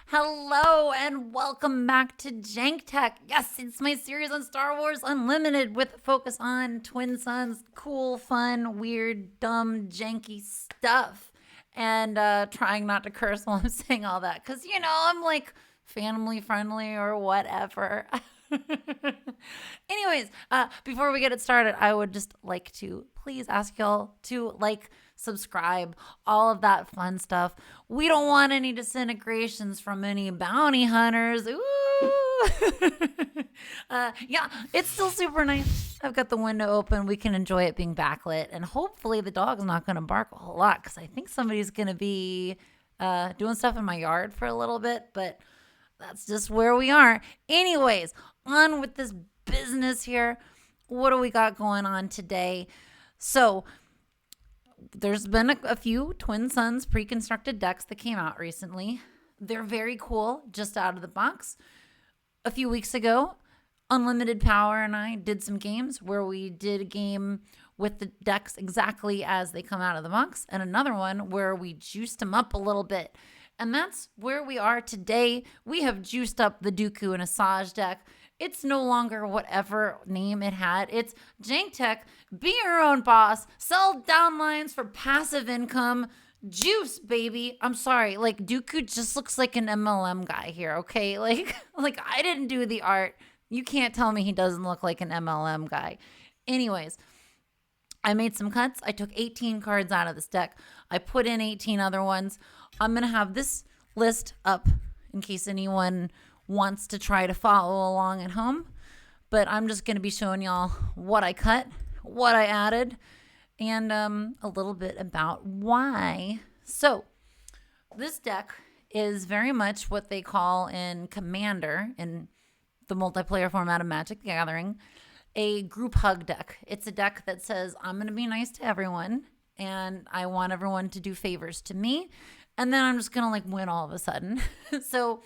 Hello and welcome back to JankTech. Yes, it's my series on Star Wars Unlimited with focus on twin suns, cool, fun, weird, dumb, janky stuff. And trying not to curse while I'm saying all that because, I'm like family friendly or whatever. Anyways, before we get it started, I would just like to please ask y'all to subscribe, all of that fun stuff. We don't want any disintegrations from any bounty hunters. Ooh. Yeah, it's still super nice. I've got the window open. We can enjoy it being backlit. And hopefully the dog's not going to bark a whole lot because I think somebody's going to be doing stuff in my yard for a little bit. But that's just where we are. Anyways, on with this business here. What do we got going on today? So there's been a few Twin Suns pre-constructed decks that came out recently. They're very cool, just out of the box. A few weeks ago, Unlimited Power and I did some games where we did a game with the decks exactly as they come out of the box, and another one where we juiced them up a little bit. And that's where we are today. We have juiced up the Dooku and Asajj deck. It's no longer whatever name it had. It's JankTech, be your own boss, sell downlines for passive income, juice, baby. I'm sorry, Dooku just looks like an MLM guy here, okay? Like I didn't do the art. You can't tell me he doesn't look like an MLM guy. Anyways, I made some cuts. I took 18 cards out of this deck. I put in 18 other ones. I'm going to have this list up in case anyone wants to try to follow along at home. But I'm just going to be showing y'all what I cut, what I added, and a little bit about why. So this deck is very much what they call in Commander, in the multiplayer format of Magic the Gathering, a group hug deck. It's a deck that says, I'm going to be nice to everyone, and I want everyone to do favors to me, and then I'm just going to win all of a sudden. So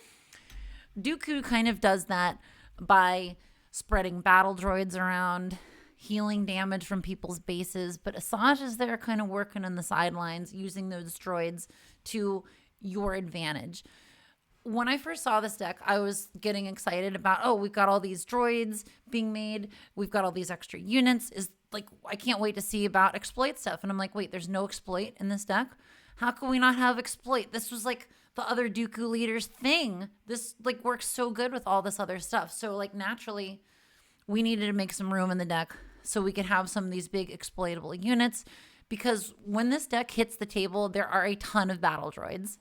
Dooku kind of does that by spreading battle droids around, healing damage from people's bases, but Asajj is there kind of working on the sidelines, using those droids to your advantage. When I first saw this deck, I was getting excited about, we've got all these droids being made. We've got all these extra units. I can't wait to see about exploit stuff. And I'm like, wait, there's no exploit in this deck? How can we not have exploit? This was the other Dooku leader's thing. This works so good with all this other stuff. So naturally, we needed to make some room in the deck so we could have some of these big exploitable units. Because when this deck hits the table, there are a ton of battle droids.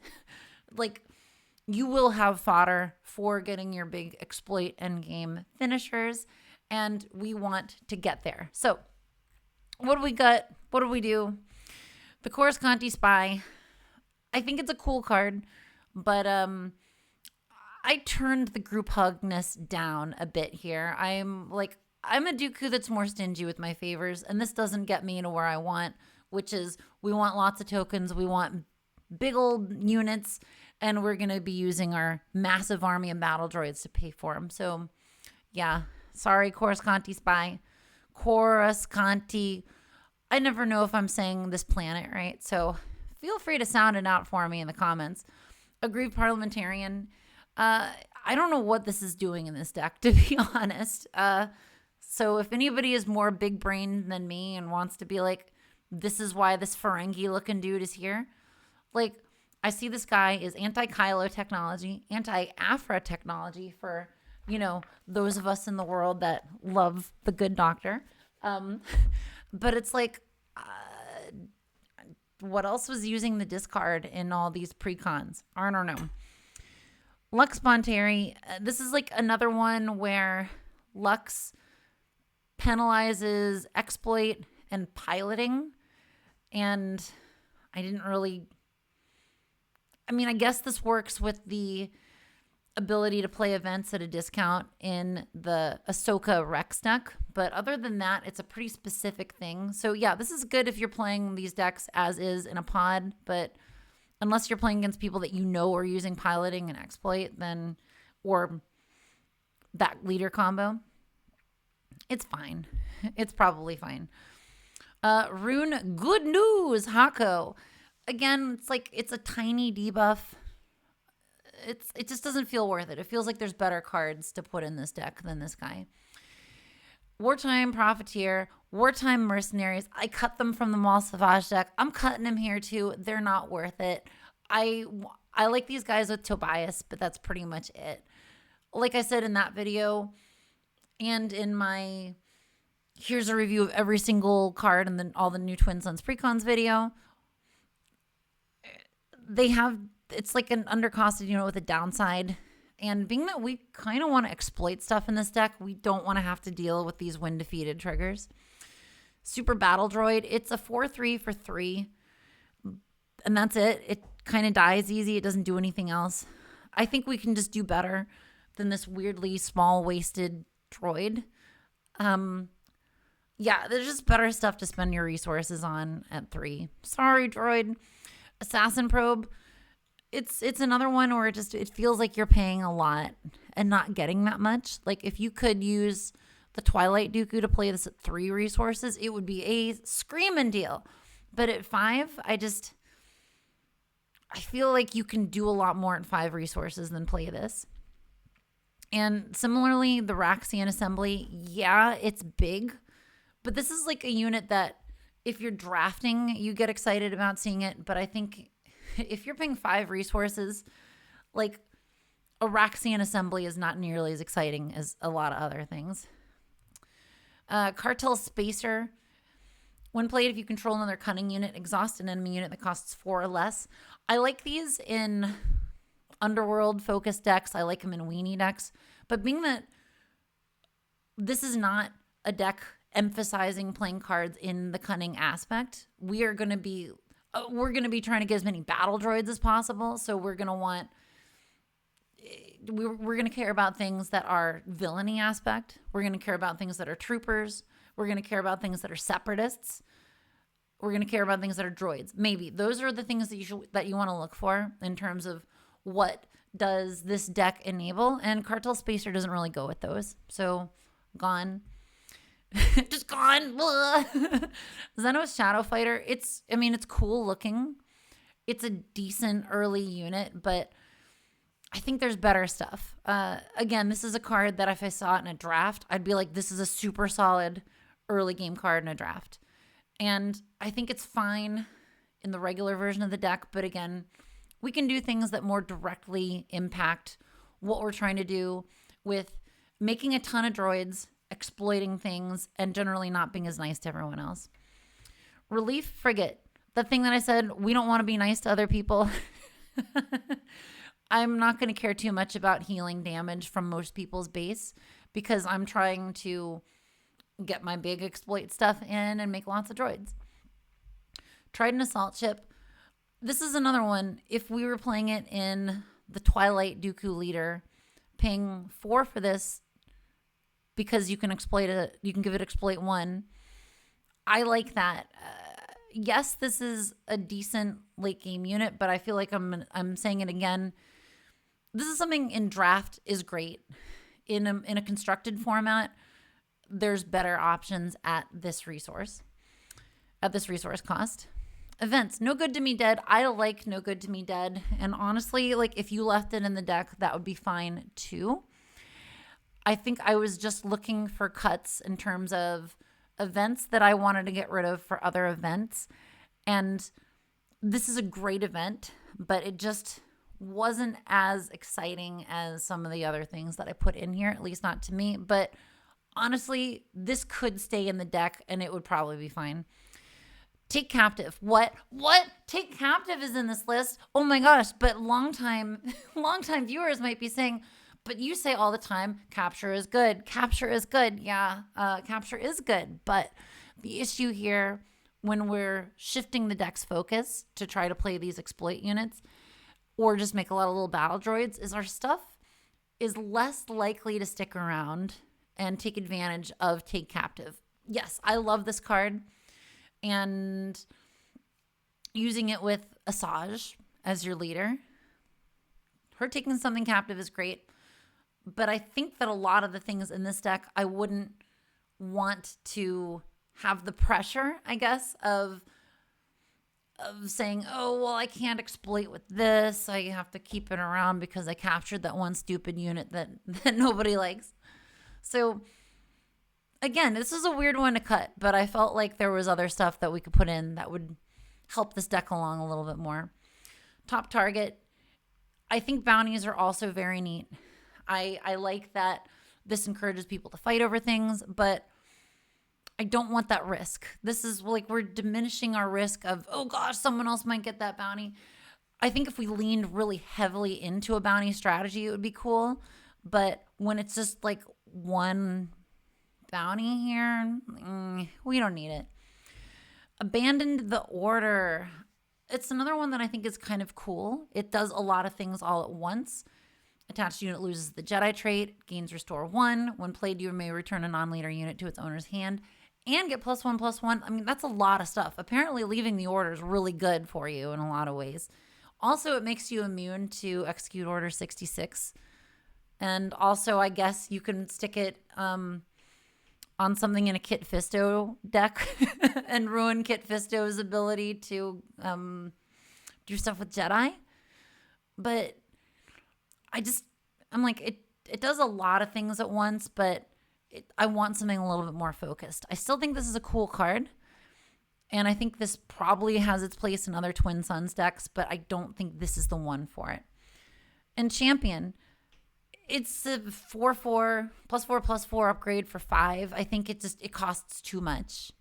You will have fodder for getting your big exploit endgame finishers, and we want to get there. So what do we got? What do we do? The Coruscant Spy. I think it's a cool card, but I turned the group hugness down a bit here. I'm a Dooku that's more stingy with my favors, and this doesn't get me to where I want, which is we want lots of tokens, we want big old units, and we're going to be using our massive army of battle droids to pay for them. So, yeah, sorry, Coruscant Spy. Coruscant. I never know if I'm saying this planet right, so feel free to sound it out for me in the comments. Aggrieved Parliamentarian. I don't know what this is doing in this deck, to be honest. So if anybody is more big-brained than me and wants to be this is why this Ferengi-looking dude is here, I see this guy is anti-Kylo technology, anti-Afra technology for, those of us in the world that love the good doctor. But it's what else was using the discard in all these precons? I don't know. Lux Bonteri, this is another one where Lux penalizes exploit and piloting. And I guess this works with the ability to play events at a discount in the Ahsoka Rex deck. But other than that, it's a pretty specific thing. So yeah, this is good if you're playing these decks as is in a pod. But unless you're playing against people that are using piloting and exploit, then, or that leader combo, it's fine. It's probably fine. Rune, good news, Hako. Again, it's a tiny debuff. it just doesn't feel worth it. It feels like there's better cards to put in this deck than this guy. Wartime Profiteer, Wartime Mercenaries. I cut them from the Mall Savage deck. I'm cutting them here too. They're not worth it. I like these guys with Tobias, but that's pretty much it. Like I said in that video and in my here's a review of every single card and then all the new Twin Suns Precons video, it's like an undercosted unit with a downside. And being that we kind of want to exploit stuff in this deck, we don't want to have to deal with these when defeated triggers. Super Battle Droid, it's a 4/3 for 3. And that's it. It kind of dies easy. It doesn't do anything else. I think we can just do better than this weirdly small-waisted droid. Yeah, there's just better stuff to spend your resources on at 3. Sorry, droid. Assassin Probe. It's another one where it feels like you're paying a lot and not getting that much. Like if you could use the Twilight Dooku to play this at 3 resources, it would be a screaming deal. But at 5, I feel like you can do a lot more at 5 resources than play this. And similarly, the Raxian Assembly, yeah, it's big. But this is like a unit that if you're drafting, you get excited about seeing it. But I think if you're paying 5 resources, like a Raxian Assembly is not nearly as exciting as a lot of other things. Cartel Spacer. When played, if you control another cunning unit, exhaust an enemy unit that costs 4 or less. I like these in Underworld-focused decks. I like them in weenie decks. But being that this is not a deck emphasizing playing cards in the cunning aspect, we're going to be trying to get as many battle droids as possible. So we're going to care about things that are villainy aspect. We're going to care about things that are troopers. We're going to care about things that are separatists. We're going to care about things that are droids. Maybe those are the things that you want to look for in terms of what does this deck enable. And Cartel Spacer doesn't really go with those. So gone. Just gone. Xenos Shadow Fighter. It's cool looking. It's a decent early unit, but I think there's better stuff. Again, this is a card that if I saw it in a draft, I'd be like, this is a super solid early game card in a draft. And I think it's fine in the regular version of the deck. But again, we can do things that more directly impact what we're trying to do with making a ton of droids, exploiting things, and generally not being as nice to everyone else. Relief Frigate. The thing that I said, we don't want to be nice to other people. I'm not going to care too much about healing damage from most people's base because I'm trying to get my big exploit stuff in and make lots of droids. Trident Assault Ship. This is another one. If we were playing it in the Twilight Dooku Leader, paying 4 for this because you can exploit it, you can give it exploit 1. I like that. Yes, this is a decent late game unit, but I feel like I'm saying it again. This is something in draft is great. In a constructed format, there's better options at this resource cost. Events, No Good to Me Dead. I like No Good to Me Dead. And honestly, like if you left it in the deck, that would be fine too. I think I was just looking for cuts in terms of events that I wanted to get rid of for other events. And this is a great event, but it just wasn't as exciting as some of the other things that I put in here, at least not to me. But honestly, this could stay in the deck and it would probably be fine. Take Captive. What? Take Captive is in this list. Oh my gosh. But longtime viewers might be saying, but you say all the time, capture is good. Capture is good. Yeah, capture is good. But the issue here, when we're shifting the deck's focus to try to play these exploit units or just make a lot of little battle droids, is our stuff is less likely to stick around and take advantage of Take Captive. Yes, I love this card. And using it with Asajj as your leader, her taking something captive is great. But I think that a lot of the things in this deck, I wouldn't want to have the pressure, I guess, of of saying, oh, well, I can't exploit with this. I have to keep it around because I captured that one stupid unit that nobody likes. So again, this is a weird one to cut, but I felt like there was other stuff that we could put in that would help this deck along a little bit more. Top target. I think bounties are also very neat. I like that this encourages people to fight over things, but I don't want that risk. This is like we're diminishing our risk of, oh gosh, someone else might get that bounty. I think if we leaned really heavily into a bounty strategy, it would be cool. But when it's just like one bounty here, we don't need it. Abandoned the Order. It's another one that I think is kind of cool. It does a lot of things all at once. Attached unit loses the Jedi trait, gains restore 1. When played, you may return a non-leader unit to its owner's hand and get +1/+1. I mean, that's a lot of stuff. Apparently, leaving the order is really good for you in a lot of ways. Also, it makes you immune to execute Order 66. And also, I guess you can stick it on something in a Kit Fisto deck and ruin Kit Fisto's ability to do stuff with Jedi. But I'm like, it does a lot of things at once, but I want something a little bit more focused. I still think this is a cool card. And I think this probably has its place in other Twin Suns decks, but I don't think this is the one for it. And Champion, it's a 4/4, +4/+4 upgrade for 5. I think it costs too much.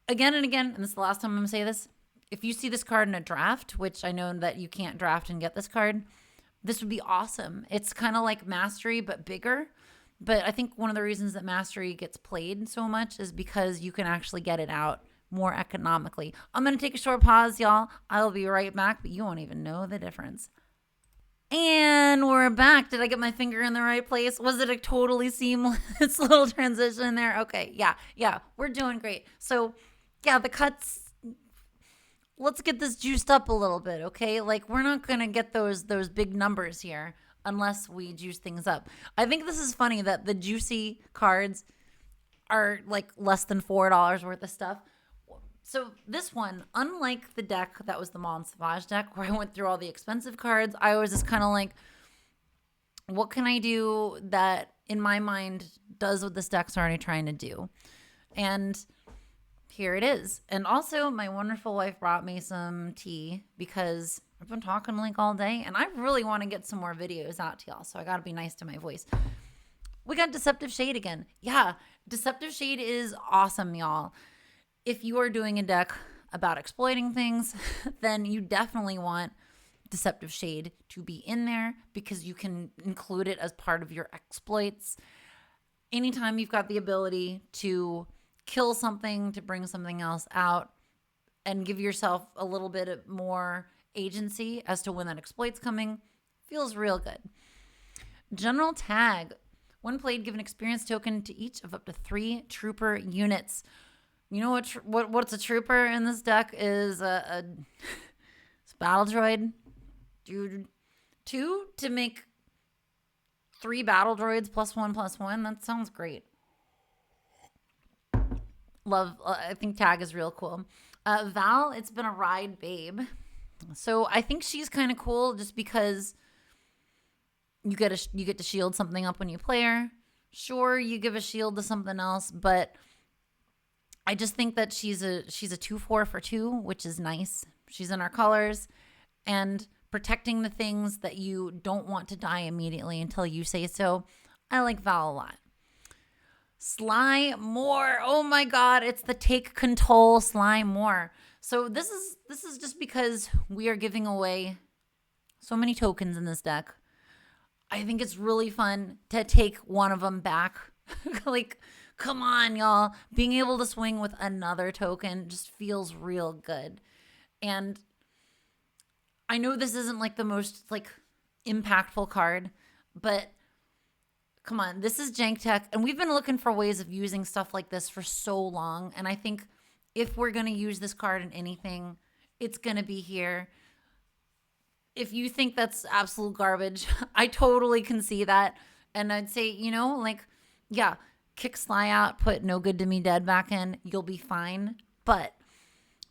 Again and again, and this is the last time I'm going to say this, if you see this card in a draft, which I know that you can't draft and get this card, this would be awesome. It's kind of like Mastery, but bigger. But I think one of the reasons that Mastery gets played so much is because you can actually get it out more economically. I'm going to take a short pause, y'all. I'll be right back, but you won't even know the difference. And we're back. Did I get my finger in the right place? Was it a totally seamless little transition there? Okay, yeah, we're doing great. So, yeah, the cuts, let's get this juiced up a little bit, okay? Like, we're not going to get those big numbers here unless we juice things up. I think this is funny that the juicy cards are like less than $4 worth of stuff. So this one, unlike the deck that was the Mon Savage deck where I went through all the expensive cards, I was just kind of like, what can I do that in my mind does what this deck's already trying to do? And here it is. And also my wonderful wife brought me some tea because I've been talking like all day and I really want to get some more videos out to y'all. So I got to be nice to my voice. We got Deceptive Shade again. Yeah, Deceptive Shade is awesome, y'all. If you are doing a deck about exploiting things, then you definitely want Deceptive Shade to be in there because you can include it as part of your exploits. Anytime you've got the ability to kill something, to bring something else out, and give yourself a little bit more agency as to when that exploit's coming, feels real good. General Tag. When played, give an experience token to each of up to 3 trooper units. You know what's a trooper in this deck is it's a battle droid. Dude, 2 to make 3 battle droids +1/+1. That sounds great. Love. I think Tag is real cool. Val, it's been a ride, babe. So I think she's kind of cool just because you get to shield something up when you play her. Sure, you give a shield to something else, but I just think that she's a 2/4 for 2, which is nice. She's in our colors and protecting the things that you don't want to die immediately until you say so. I like Val a lot. Sly Moore. Oh my God, it's the Take Control Sly Moore. So this is just because we are giving away so many tokens in this deck. I think it's really fun to take one of them back. Like, come on, y'all. Being able to swing with another token just feels real good. And I know this isn't like the most like impactful card, but come on, this is JankTech, and we've been looking for ways of using stuff like this for so long. And I think if we're going to use this card in anything, it's going to be here. If you think that's absolute garbage, I totally can see that. And I'd say, like, yeah, kick Sly out, put No Good to Me Dead back in, you'll be fine. But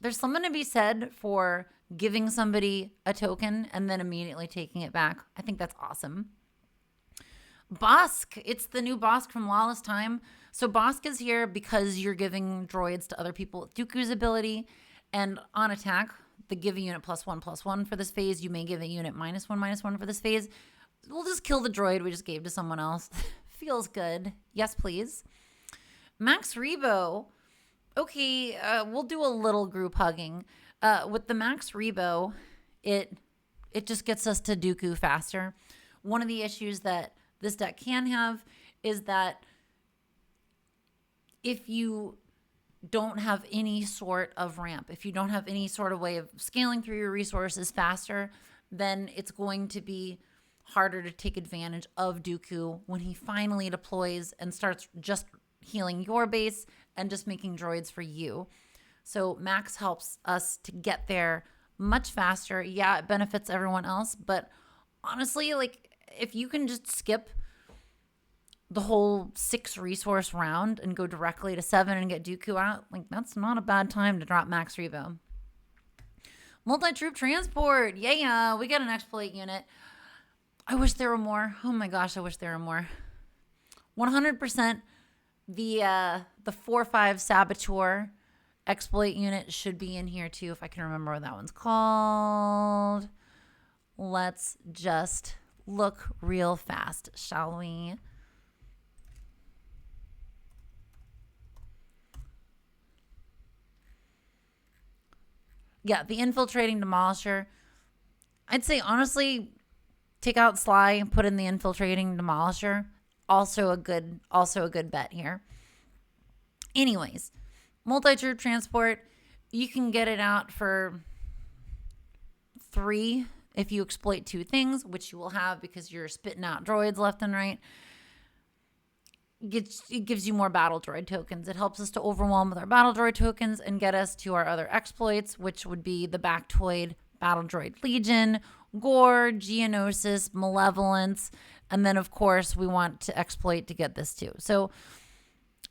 There's something to be said for giving somebody a token and then immediately taking it back. I think that's awesome. Bosk. It's the new Bosk from Lawless Time. So Bosk is here because you're giving droids to other people with Dooku's ability. And on attack, the give a unit +1/+1 for this phase. You may give a unit -1/-1 for this phase. We'll just kill the droid we just gave to someone else. Feels good. Yes, please. Max Rebo. Okay, we'll do a little group hugging. With the Max Rebo, it just gets us to Dooku faster. One of the issues that this deck can have is that if you don't have any sort of ramp, if you don't have any sort of way of scaling through your resources faster, then it's going to be harder to take advantage of Dooku when he finally deploys and starts just healing your base and just making droids for you. So Max helps us to get there much faster. Yeah, it benefits everyone else, but honestly, like, if you can just skip the whole 6 resource round and go directly to 7 and get Dooku out, like, that's not a bad time to drop Max Rebo. Multi-troop transport. Yeah, we got an exploit unit. I wish there were more. Oh my gosh, I wish there were more. 100% the 4/5 Saboteur exploit unit should be in here too, if I can remember what that one's called. Let's just look real fast, shall we? Yeah, the infiltrating demolisher. I'd say honestly, take out Sly and put in the infiltrating demolisher. Also a good bet here. Anyways, multi-troop transport, you can get it out for 3 if you exploit 2 things, which you will have because you're spitting out droids left and right. It gives you more battle droid tokens. It helps us to overwhelm with our battle droid tokens and get us to our other exploits, which would be the Bactoid Battle Droid Legion, Gore, Geonosis, Malevolence, and then of course we want to exploit to get this too. So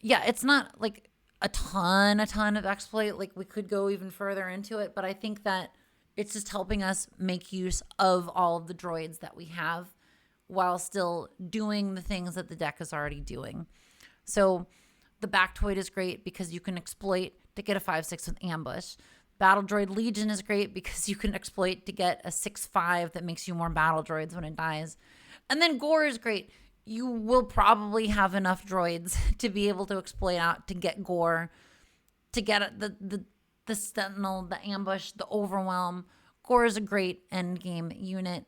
yeah, it's not like a ton of exploit. Like, we could go even further into it, but I think that it's just helping us make use of all of the droids that we have while still doing the things that the deck is already doing. So the Bactoid is great because you can exploit to get a 5/6 with ambush. Battle Droid Legion is great because you can exploit to get a 6/5 that makes you more battle droids when it dies. And then Gore is great. You will probably have enough droids to be able to exploit out to get Gore, to get the Sentinel, the ambush, the overwhelm. Gore is a great end game unit.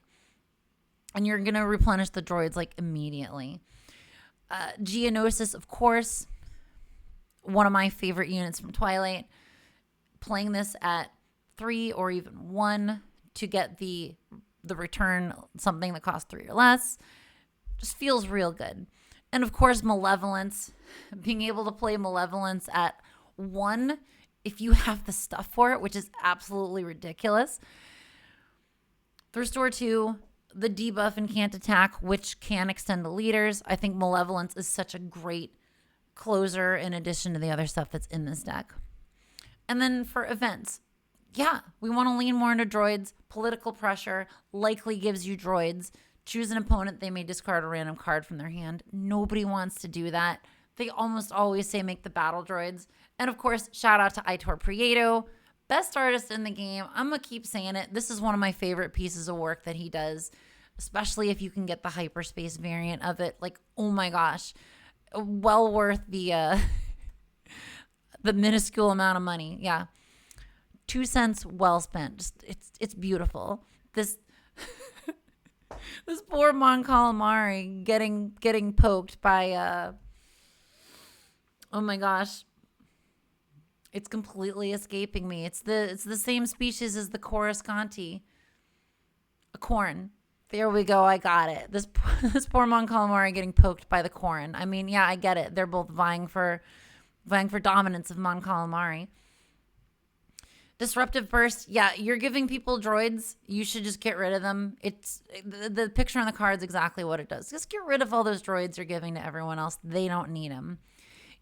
And you're going to replenish the droids like immediately. Geonosis, of course, one of my favorite units from Twilight. Playing this at 3 or even 1 to get the return, something that costs 3 or less, just feels real good. And of course, Malevolence, being able to play Malevolence at 1 if you have the stuff for it, which is absolutely ridiculous. The Restore 2, the debuff and can't attack, which can extend the leaders. I think Malevolence is such a great closer in addition to the other stuff that's in this deck. And then for events, yeah, we want to lean more into droids. Political pressure likely gives you droids. Choose an opponent. They may discard a random card from their hand. Nobody wants to do that. They almost always say make the battle droids. And of course, shout out to Aitor Prieto, best artist in the game. I'm going to keep saying it. This is one of my favorite pieces of work that he does, especially if you can get the hyperspace variant of it. Like, oh my gosh, well worth the minuscule amount of money. Yeah. 2 cents well spent. Just, it's beautiful. This poor Mon Calamari getting poked by oh my gosh. It's completely escaping me. It's the same species as the Coruscanti. A Corn. There we go. I got it. This poor Mon Calamari getting poked by the Corn. I mean, yeah, I get it. They're both vying for dominance of Mon Calamari. Disruptive Burst. Yeah, you're giving people droids. You should just get rid of them. It's the picture on the card is exactly what it does. Just get rid of all those droids you're giving to everyone else. They don't need them.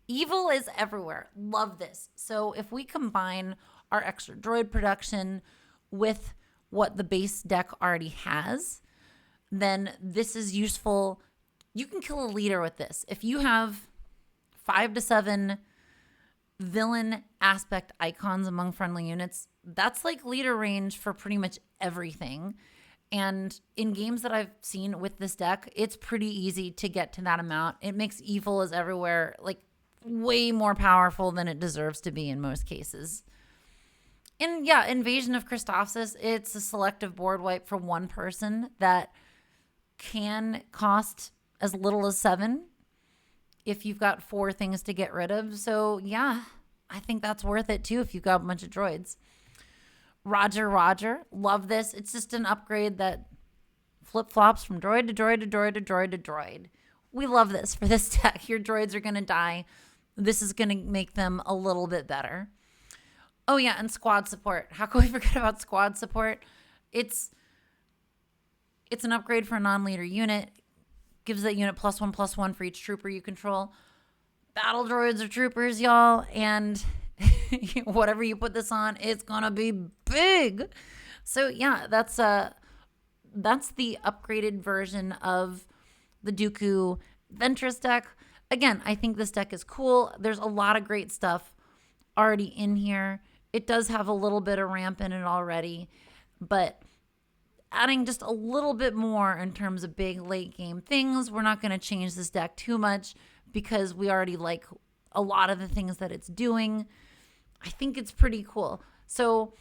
Evil is everywhere. Love this. So if we combine our extra droid production with what the base deck already has, then this is useful. You can kill a leader with this. If you have 5 to 7 villain aspect icons among friendly units, that's like leader range for pretty much everything. And in games that I've seen with this deck, it's pretty easy to get to that amount. It makes evil is everywhere like way more powerful than it deserves to be in most cases. And yeah, Invasion of Christophsis, it's a selective board wipe for one person that can cost as little as 7 if you've got 4 things to get rid of. So yeah, I think that's worth it too if you've got a bunch of droids. Roger, Roger. Love this. It's just an upgrade that flip-flops from droid to droid to droid to droid to droid. We love this for this deck. Your droids are going to die. This is going to make them a little bit better. Oh yeah, and squad support. How can we forget about squad support? It's an upgrade for a non-leader unit. Gives that unit +1/+1 for each trooper you control. Battle droids are troopers, y'all. And whatever you put this on, it's gonna be big. So yeah, that's the upgraded version of the Dooku Ventress deck. Again, I think this deck is cool. There's a lot of great stuff already in here. It does have a little bit of ramp in it already, but adding just a little bit more in terms of big late game things, we're not going to change this deck too much because we already like a lot of the things that it's doing. I think it's pretty cool. So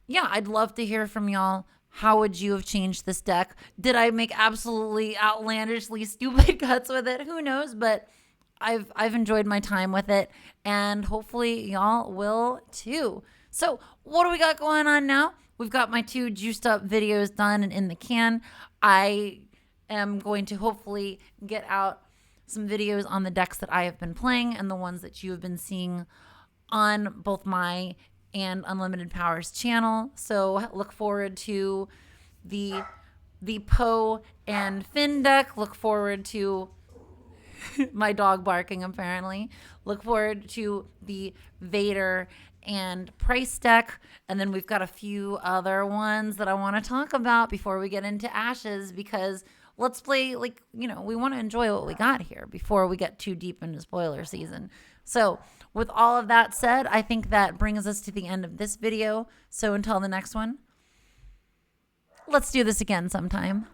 yeah, I'd love to hear from y'all. How would you have changed this deck? Did I make absolutely outlandishly stupid cuts with it? Who knows? But I've enjoyed my time with it, and hopefully y'all will too. So what do we got going on now? We've got my 2 juiced up videos done and in the can. I am going to hopefully get out some videos on the decks that I have been playing and the ones that you have been seeing on both my and Unlimited Powers channel. So look forward to the Poe and Finn deck. Look forward to my dog barking apparently. Look forward to the Vader and Price deck. And then we've got a few other ones that I want to talk about before we get into Ashes, because let's play, like, you know, we want to enjoy what we got here before we get too deep into spoiler season. So with all of that said, I think that brings us to the end of this video. So until the next one, let's do this again sometime.